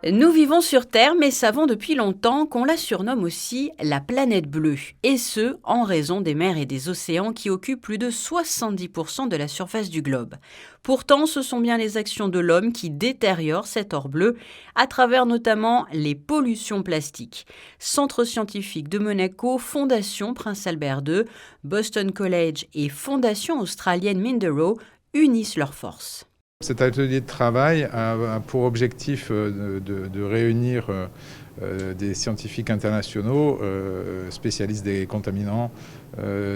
Nous vivons sur Terre, mais savons depuis longtemps qu'on la surnomme aussi la planète bleue, et ce, en raison des mers et des océans qui occupent plus de 70% de la surface du globe. Pourtant, ce sont bien les actions de l'homme qui détériorent cet or bleu, à travers notamment les pollutions plastiques. Centre scientifique de Monaco, Fondation Prince Albert II, Boston College et Fondation australienne Minderoo unissent leurs forces. Cet atelier de travail a pour objectif de réunir des scientifiques internationaux, spécialistes des contaminants,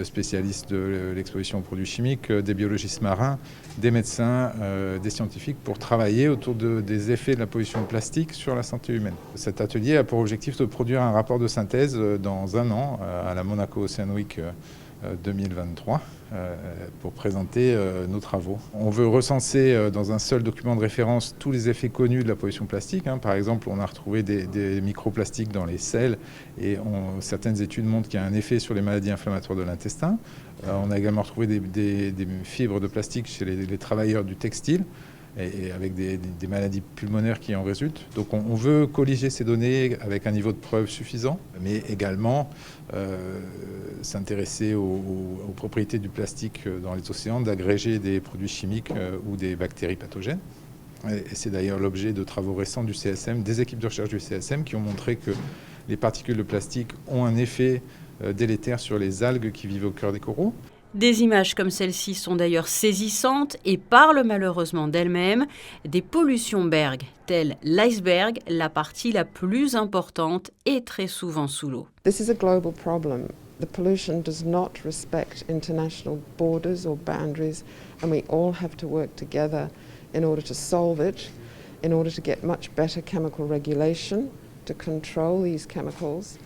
spécialistes de l'exposition aux produits chimiques, des biologistes marins, des médecins, des scientifiques pour travailler autour des effets de la pollution plastique sur la santé humaine. Cet atelier a pour objectif de produire un rapport de synthèse dans un an à la Monaco Ocean Week 2023 pour présenter nos travaux. On veut recenser dans un seul document de référence tous les effets connus de la pollution plastique. Par exemple, on a retrouvé des microplastiques dans les sels et certaines études montrent qu'il y a un effet sur les maladies inflammatoires de l'intestin. On a également retrouvé des fibres de plastique chez les travailleurs du textile et avec des maladies pulmonaires qui en résultent. Donc on veut colliger ces données avec un niveau de preuve suffisant, mais également s'intéresser aux propriétés du plastique dans les océans, d'agréger des produits chimiques ou des bactéries pathogènes. Et c'est d'ailleurs l'objet de travaux récents du CSM, des équipes de recherche du CSM, qui ont montré que les particules de plastique ont un effet délétère sur les algues qui vivent au cœur des coraux. Des images comme celle-ci sont d'ailleurs saisissantes et parlent malheureusement d'elles-mêmes. Des pollutions berg, telles l'iceberg, la partie la plus importante et très souvent sous l'eau. This is a global problem. The pollution does not respect international borders or boundaries, and we all have to work together in order to solve it, in order to get much better chemical regulation to control these chemicals,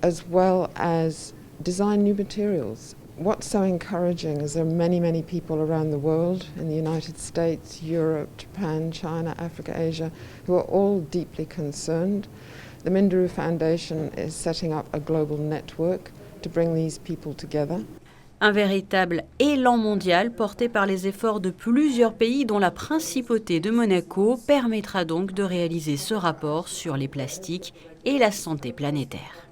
as well as design new materials. What's so encouraging is there are many people around the world, in the United States, Europe, Japan, China, Africa, Asia, who are all deeply concerned. The Minderoo Foundation is setting up a global network to bring these people together. Un véritable élan mondial porté par les efforts de plusieurs pays dont la principauté de Monaco permettra donc de réaliser ce rapport sur les plastiques et la santé planétaire.